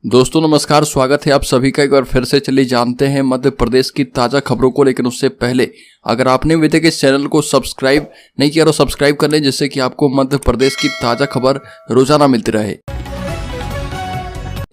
दोस्तों नमस्कार, स्वागत है आप सभी का एक बार फिर से। चलिए जानते हैं मध्य प्रदेश की ताज़ा खबरों को। लेकिन उससे पहले अगर आपने अभी तक इस चैनल को सब्सक्राइब नहीं किया तो सब्सक्राइब कर लें, जिससे कि आपको मध्य प्रदेश की ताज़ा खबर रोजाना मिलती रहे।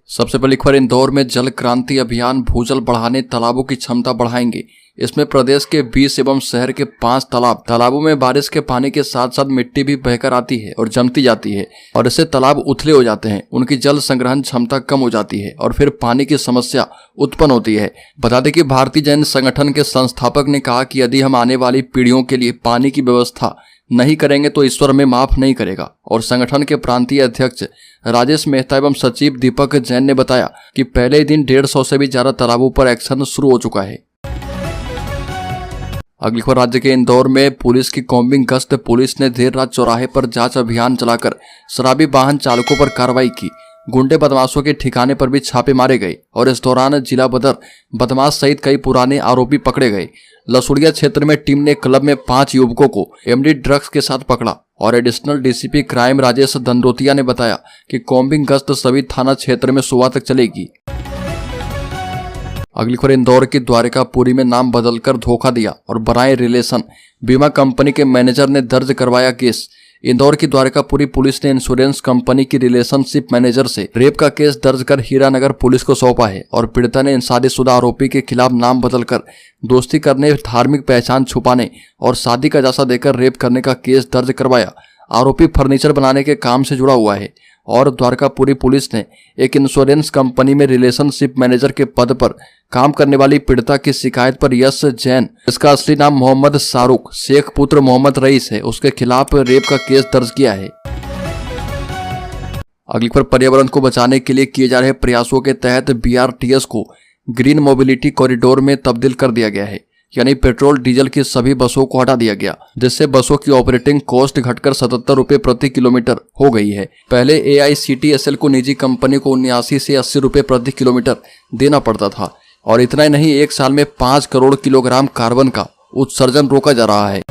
सबसे पहली खबर, इंदौर में जल क्रांति अभियान भूजल बढ़ाने तालाबों की क्षमता बढ़ाएंगे। इसमें प्रदेश के 20 एवं शहर के 5 तालाबों में बारिश के पानी के साथ साथ मिट्टी भी बहकर आती है और जमती जाती है और इससे तालाब उथले हो जाते हैं, उनकी जल संग्रहण क्षमता कम हो जाती है और फिर पानी की समस्या उत्पन्न होती है। बता दें कि भारतीय जैन संगठन के संस्थापक ने कहा कि यदि हम आने वाली पीढ़ियों के लिए पानी की व्यवस्था नहीं करेंगे तो ईश्वर हमें माफ नहीं करेगा। और संगठन के प्रांतीय अध्यक्ष राजेश मेहता एवं सचिव दीपक जैन ने बताया कि पहले ही दिन 150 से भी ज्यादा तालाबों पर एक्शन शुरू हो चुका है। अगली खबर, राज्य के इंदौर में पुलिस की कॉम्बिंग गश्त। पुलिस ने देर रात चौराहे पर जांच अभियान चलाकर शराबी वाहन चालकों पर कार्रवाई की। गुंडे बदमाशों के ठिकाने पर भी छापे मारे गए और इस दौरान जिला बदर बदमाश सहित कई पुराने आरोपी पकड़े गए। लसुड़िया क्षेत्र में टीम ने क्लब में 5 युवकों को एमडी ड्रग्स के साथ पकड़ा और additional DCP crime Rajesh Dandotiya ने बताया कि कॉम्बिंग गश्त सभी थाना क्षेत्र में सुबह तक चलेगी। अगली खबर, इंदौर की द्वारिकापुरी में नाम बदलकर धोखा दिया और बनाए रिलेशन। बीमा कंपनी के मैनेजर ने दर्ज करवाया केस। इंदौर की द्वारिकापुरी पुलिस ने इंश्योरेंस कंपनी की रिलेशनशिप मैनेजर से रेप का केस दर्ज कर हीरानगर पुलिस को सौंपा है और पीड़िता ने इन शादीशुदा आरोपी के खिलाफ नाम बदलकर दोस्ती करने, धार्मिक पहचान छुपाने और शादी का जायजा देकर रेप करने का केस दर्ज करवाया। आरोपी फर्नीचर बनाने के काम से जुड़ा हुआ है और द्वारकापुरी पुलिस ने एक इंश्योरेंस कंपनी में रिलेशनशिप मैनेजर के पद पर काम करने वाली पीड़िता की शिकायत पर यश जैन, इसका असली नाम मोहम्मद शाहरुख शेख पुत्र मोहम्मद रईस है, उसके खिलाफ रेप का केस दर्ज किया है। अगली खबर, पर्यावरण को बचाने के लिए किए जा रहे प्रयासों के तहत बीआरटीएस को ग्रीन मोबिलिटी कॉरिडोर में तब्दील कर दिया गया है, यानी पेट्रोल डीजल की सभी बसों को हटा दिया गया, जिससे बसों की ऑपरेटिंग कॉस्ट घटकर 77 रुपए प्रति किलोमीटर हो गई है। पहले एआईसीटीएसएल को निजी कंपनी को 79 से 80 रुपए प्रति किलोमीटर देना पड़ता था और इतना ही नहीं, एक साल में 5 करोड़ किलोग्राम कार्बन का उत्सर्जन रोका जा रहा है।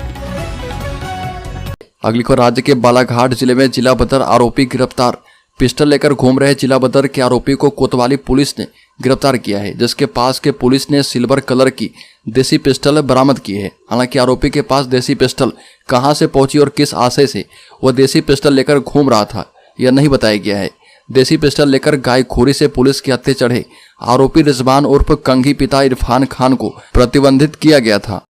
अगली खबर, राज्य के बालाघाट जिले में जिला बदर आरोपी गिरफ्तार। पिस्टल लेकर घूम रहे जिला बदर के आरोपी को कोतवाली पुलिस ने गिरफ्तार किया है, जिसके पास के पुलिस ने सिल्वर कलर की देसी पिस्टल बरामद की है। हालांकि आरोपी के पास देसी पिस्टल कहां से पहुंची और किस आशय से वह देसी पिस्टल लेकर घूम रहा था, यह नहीं बताया गया है। देसी पिस्टल लेकर गायखोरी से पुलिस के हत्थे चढ़े आरोपी रिजवान उर्फ कंघी पिता इरफान खान को प्रतिबंधित किया गया था।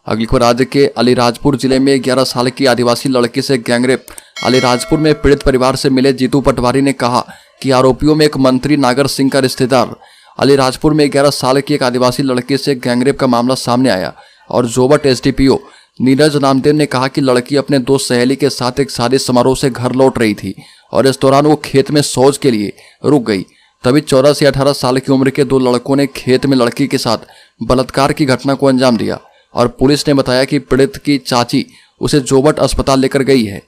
अगली खबर, राज्य के अलीराजपुर जिले में 11 साल की आदिवासी लड़की से गैंगरेप। अलीराजपुर में पीड़ित परिवार से मिले जीतू पटवारी ने कहा कि आरोपियों में एक मंत्री नागर सिंह का रिश्तेदार। अलीराजपुर में 11 साल की एक आदिवासी लड़की से गैंगरेप का मामला सामने आया और जोबट एसडीपीओ नीरज नामदेव ने कहा कि लड़की अपने दोस्त सहेली के साथ एक शादी समारोह से घर लौट रही थी और इस दौरान वो खेत में शौच के लिए रुक गई। तभी 14 से 18 साल की उम्र के 2 लड़कों ने खेत में लड़की के साथ बलात्कार की घटना को अंजाम दिया और पुलिस ने बताया कि पीड़ित की चाची उसे जोबट अस्पताल लेकर गई है।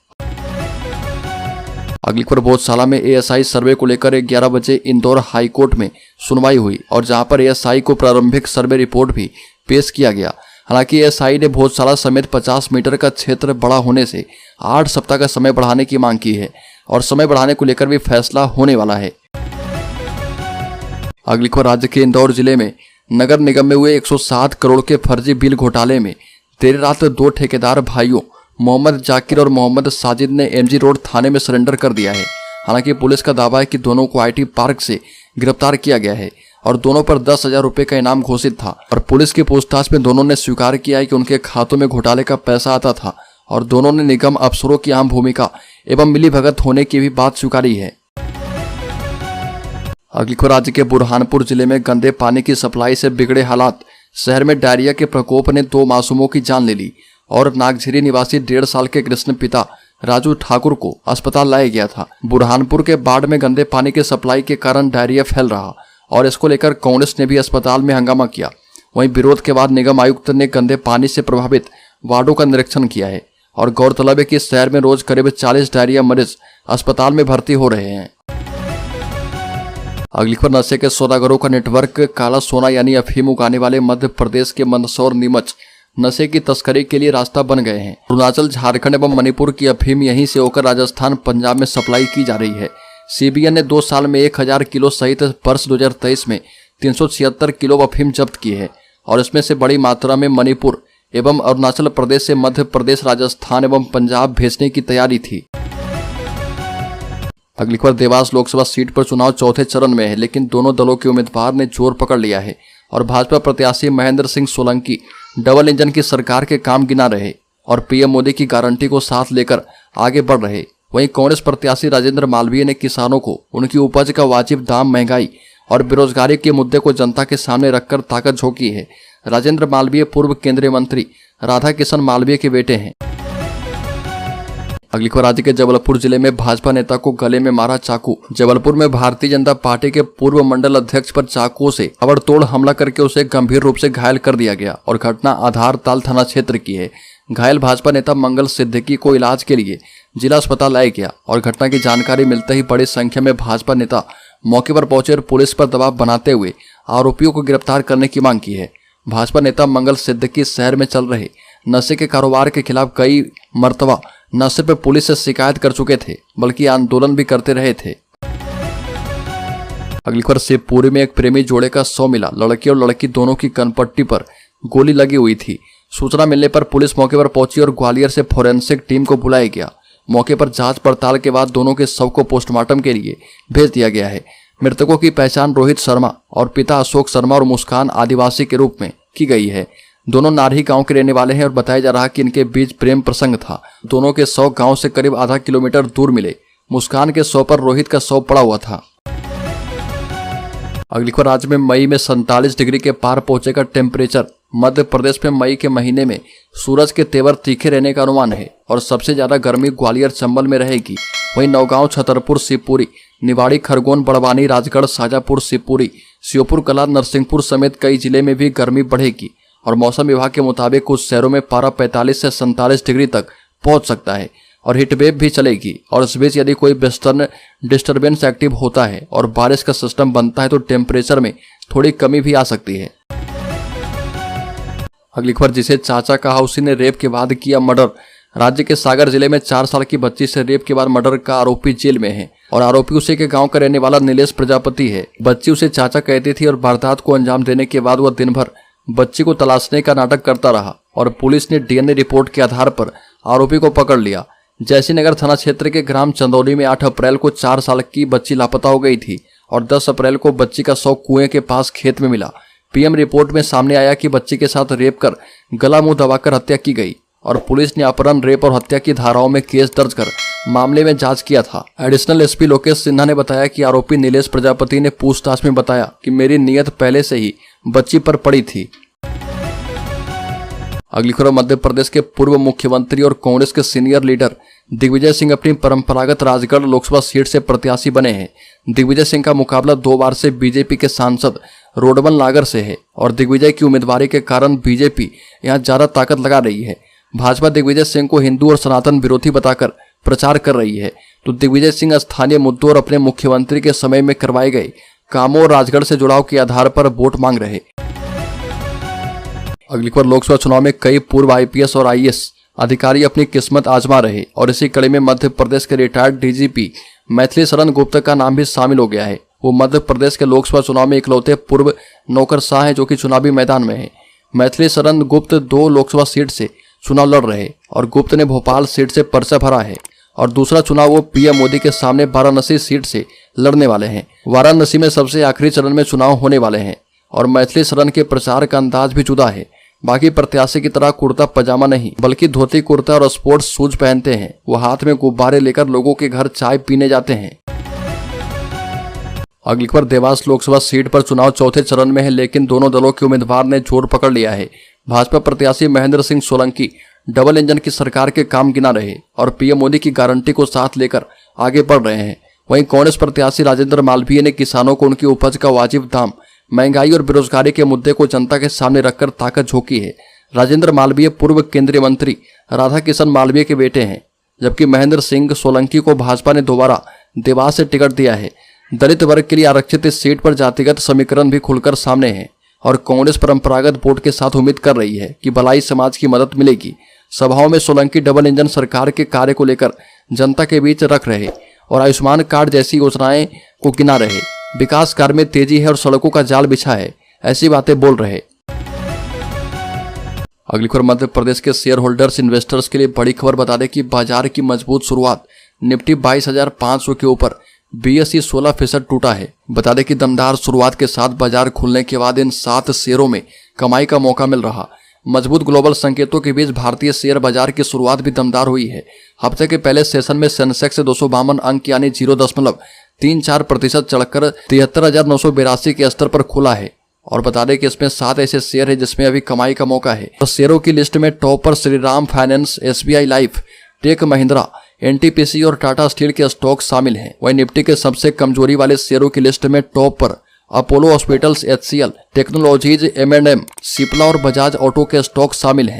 अगली खबर, भोजशाला में एएसआई सर्वे को लेकर 11 बजे इंदौर हाईकोर्ट में सुनवाई हुई और जहां पर एएसआई को प्रारंभिक सर्वे रिपोर्ट भी पेश किया गया। हालांकि एएसआई ने भोजशाला समेत 50 मीटर का क्षेत्र बड़ा होने से 8 सप्ताह का समय बढ़ाने की मांग की है और समय बढ़ाने को लेकर भी फैसला होने वाला है। अगली खबर, राज्य के इंदौर जिले में नगर निगम में हुए 107 करोड़ के फर्जी बिल घोटाले में देर रात 2 ठेकेदार भाइयों मोहम्मद जाकिर और मोहम्मद साजिद ने एमजी रोड थाने में सरेंडर कर दिया है। हालांकि पुलिस का दावा है कि दोनों को आईटी पार्क से गिरफ्तार किया गया है और दोनों पर 10,000 रुपए का इनाम घोषित था और पुलिस की पूछताछ में दोनों ने स्वीकार किया है कि उनके खातों में घोटाले का पैसा आता था और दोनों ने निगम अफसरों की अहम भूमिका एवं मिलीभगत होने की भी बात स्वीकारी है। अगली खबर, राज्य के बुरहानपुर जिले में गंदे पानी की सप्लाई से बिगड़े हालात। शहर में डायरिया के प्रकोप ने 2 मासूमों की जान ले ली और नागझिरी निवासी 1.5 साल के कृष्ण पिता राजू ठाकुर को अस्पताल लाया गया था। बुरहानपुर के बाढ़ में गंदे पानी की सप्लाई के कारण डायरिया फैल रहा और इसको लेकर कांग्रेस ने भी अस्पताल में हंगामा किया। वहीं विरोध के बाद निगम आयुक्त ने गंदे पानी से प्रभावित वार्डों का निरीक्षण किया है और गौरतलब है कि शहर में रोज करीब 40 डायरिया मरीज अस्पताल में भर्ती हो रहे हैं। अगली खबर, नशे के सौदागरों का नेटवर्क काला सोना यानी अफीम उगाने वाले मध्य प्रदेश के मंदसौर नीमच नशे की तस्करी के लिए रास्ता बन गए हैं। अरुणाचल, झारखंड एवं मणिपुर की अफीम यहीं से होकर राजस्थान, पंजाब में सप्लाई की जा रही है। सीबीआई ने 2 साल में 1000 किलो सहित वर्ष 2023 में 376 किलो अफीम जब्त की है और इसमें से बड़ी मात्रा में मणिपुर एवं अरुणाचल प्रदेश से मध्य प्रदेश, राजस्थान एवं पंजाब भेजने की तैयारी थी। अगली खबर, देवास लोकसभा सीट पर चुनाव चौथे चरण में है, लेकिन दोनों दलों के उम्मीदवार ने जोर पकड़ लिया है और भाजपा प्रत्याशी महेंद्र सिंह सोलंकी डबल इंजन की सरकार के काम गिना रहे और पीएम मोदी की गारंटी को साथ लेकर आगे बढ़ रहे। वहीं कांग्रेस प्रत्याशी राजेंद्र मालवीय ने किसानों को उनकी उपज का वाजिब दाम, महंगाई और बेरोजगारी के मुद्दे को जनता के सामने रखकर ताकत झोंकी है। राजेंद्र मालवीय पूर्व केंद्रीय मंत्री राधा किशन मालवीय के बेटे हैं। अगली खबर, राज्य के जबलपुर जिले में भाजपा नेता को गले में मारा चाकू। जबलपुर में भारतीय जनता पार्टी के पूर्व मंडल अध्यक्ष पर चाकुओं से ताबड़तोड़ हमला करके उसे गंभीर रूप से घायल कर दिया गया और घटना आधारताल थाना क्षेत्र की है। घायल भाजपा नेता मंगल सिद्दीकी को इलाज के लिए जिला अस्पताल लाया गया और घटना की जानकारी मिलते ही बड़ी संख्या में भाजपा नेता मौके पर पहुंचे और पुलिस पर दबाव बनाते हुए आरोपियों को गिरफ्तार करने की मांग की है। भाजपा नेता मंगल सिद्दीकी शहर में चल रहे नशे के कारोबार के खिलाफ कई मर्तबा न सिर्फ पुलिस से शिकायत कर चुके थे बल्कि आंदोलन भी करते रहे थे। अगली खबर, शिवपुरी में एक प्रेमी जोड़े का शव मिला। लड़की और लड़की दोनों की कनपट्टी पर गोली लगी हुई थी। सूचना मिलने पर पुलिस मौके पर पहुंची और ग्वालियर से फोरेंसिक टीम को बुलाया गया। मौके पर जांच पड़ताल के बाद दोनों के शव को पोस्टमार्टम के लिए भेज दिया गया है। मृतकों की पहचान रोहित शर्मा और पिता अशोक शर्मा और मुस्कान आदिवासी के रूप में की गई है। दोनों नारही गांव के रहने वाले हैं और बताया जा रहा है कि इनके बीच प्रेम प्रसंग था। दोनों के शव गांव से करीब आधा किलोमीटर दूर मिले। मुस्कान के शव पर रोहित का शव पड़ा हुआ था। अगली खबर, राज्य में मई में 47 डिग्री के पार पहुंचेगा टेम्परेचर। मध्य प्रदेश में मई के महीने में सूरज के तेवर तीखे रहने का अनुमान है और सबसे ज्यादा गर्मी ग्वालियर, चंबल में रहेगी। वहीं नौगांव, छतरपुर, शिवपुरी, निवाड़ी, खरगोन, बड़वानी, राजगढ़, शाजापुर, शिवपुरी, श्योपुर कला, नरसिंहपुर समेत कई जिले में भी गर्मी बढ़ेगी और मौसम विभाग के मुताबिक कुछ शहरों में पारा 45 से 47 डिग्री तक पहुंच सकता है और हीटवेव भी चलेगी। और इस बीच यदि कोई वेस्टर्न डिस्टर्बेंस एक्टिव होता है और बारिश का सिस्टम बनता है तो टेम्परेचर में थोड़ी कमी भी आ सकती है। अगली खबर, जिसे चाचा कहा उसी ने रेप के बाद किया मर्डर। राज्य के सागर जिले में 4 साल की बच्ची से रेप के बाद मर्डर का आरोपी जेल में है और आरोपी उसी के गांव का रहने वाला नीलेश प्रजापति है। बच्ची उसे चाचा कहती थी और वारदात को अंजाम देने के बाद वह दिन भर बच्ची को तलाशने का नाटक करता रहा और पुलिस ने डीएनए रिपोर्ट के आधार पर आरोपी को पकड़ लिया। जयसीनगर थाना क्षेत्र के ग्राम चंदौली में 8 अप्रैल को 4 साल की बच्ची लापता हो गई थी और 10 अप्रैल को बच्ची का शव कुएं के पास खेत में मिला। पीएम रिपोर्ट में सामने आया कि बच्ची के साथ रेप कर गला मुंह दबाकर हत्या की गई और पुलिस ने अपहरण, रेप और हत्या की धाराओं में केस दर्ज कर मामले में जांच किया था। एडिशनल एसपी लोकेश सिन्हा ने बताया कि आरोपी नीलेश प्रजापति ने पूछताछ में बताया कि मेरी नीयत पहले से ही बच्ची पर पड़ी थी। अगली खबर, मध्य प्रदेश के पूर्व मुख्यमंत्री और कांग्रेस के सीनियर लीडर दिग्विजय सिंह अपनी परंपरागत राजगढ़ लोकसभा सीट से प्रत्याशी बने हैं। दिग्विजय सिंह का मुकाबला 2 बार से बीजेपी के सांसद रोडमल नागर से है और दिग्विजय की उम्मीदवारी के कारण बीजेपी यहां ज्यादा ताकत लगा रही है। भाजपा दिग्विजय सिंह को हिंदू और सनातन विरोधी बताकर प्रचार कर रही है तो दिग्विजय सिंह स्थानीय मुद्दों और अपने मुख्यमंत्री के समय में करवाए गए कामों और राजगढ़ से जुड़ाव के आधार पर वोट मांग रहे। अगली खबर, लोकसभा चुनाव में कई पूर्व आईपीएस और आईएएस अधिकारी अपनी किस्मत आजमा रहे और इसी कड़ी में मध्य प्रदेश के रिटायर्ड डीजीपी मैथिली शरण गुप्ता का नाम भी शामिल हो गया है। वो मध्य प्रदेश के लोकसभा चुनाव में इकलौते पूर्व नौकरशाह हैं जो कि चुनावी मैदान में है। मैथिली शरण गुप्त 2 लोकसभा सीट से चुनाव लड़ रहे और गुप्त ने भोपाल सीट से पर्चा भरा है और दूसरा चुनाव वो पीएम मोदी के सामने वाराणसी सीट से लड़ने वाले हैं। वाराणसी में सबसे आखिरी चरण में चुनाव होने वाले हैं और मैथिली शरण के प्रचार का अंदाज भी जुदा है। बाकी प्रत्याशी की तरह कुर्ता पजामा नहीं बल्कि धोती कुर्ता और स्पोर्ट्स शूज पहनते हैं। वो हाथ में गुब्बारे लेकर लोगों के घर चाय पीने जाते हैं। अगली खबर, देवास लोकसभा सीट पर चुनाव चौथे चरण में है लेकिन दोनों दलों के उम्मीदवार ने जोर पकड़ लिया है। भाजपा प्रत्याशी महेंद्र सिंह सोलंकी डबल इंजन की सरकार के काम गिना रहे और पीएम मोदी की गारंटी को साथ लेकर आगे बढ़ रहे हैं। वहीं कांग्रेस प्रत्याशी राजेंद्र मालवीय ने किसानों को उनकी उपज का वाजिब दाम, महंगाई और बेरोजगारी के मुद्दे को जनता के सामने रखकर ताकत झोंकी है। राजेंद्र मालवीय पूर्व केंद्रीय मंत्री राधा किशन मालवीय के बेटे हैं जबकि महेंद्र सिंह सोलंकी को भाजपा ने दोबारा देवास से टिकट दिया है। दलित वर्ग के लिए आरक्षित इस सीट पर जातिगत समीकरण भी खुलकर सामने है और कांग्रेस परंपरागत वोट के साथ उम्मीद कर रही है कि भलाई समाज की मदद मिलेगी। सभाओं में सोलंकी डबल इंजन सरकार के कार्य को लेकर जनता के बीच रख रहे और आयुष्मान कार्ड जैसी योजनाएं को गिना रहे। विकास कार्य में तेजी है और सड़कों का जाल बिछा है, ऐसी बातें बोल रहे। अगली खबर मध्य प्रदेश के शेयर होल्डर्स इन्वेस्टर्स के लिए बड़ी खबर। बता दें कि बाजार की मजबूत शुरुआत, निफ्टी 22,500 के ऊपर, BSE 16% टूटा है। बता दें कि दमदार शुरुआत के साथ बाजार खुलने के बाद इन 7 शेयरों में कमाई का मौका मिल रहा। मजबूत ग्लोबल संकेतों के बीच भारतीय शेयर बाजार की शुरुआत भी दमदार हुई है। हफ्ते के पहले सेशन में सेंसेक्स 252 अंक यानी 0.34% चढ़कर 73,982 के स्तर पर खुला है। और बता दें कि इसमें 7 ऐसे शेयर है जिसमें अभी कमाई का मौका है। तो शेयरों की लिस्ट में टॉप पर Shriram finance, SBI life, tech Mahindra, NTPC और टाटा स्टील के स्टॉक शामिल हैं। वहीं निफ्टी के सबसे कमजोरी वाले शेयरों की लिस्ट में टॉप पर Apollo hospitals, HCL technologies, M&M, Cipla और बजाज ऑटो के स्टॉक शामिल हैं।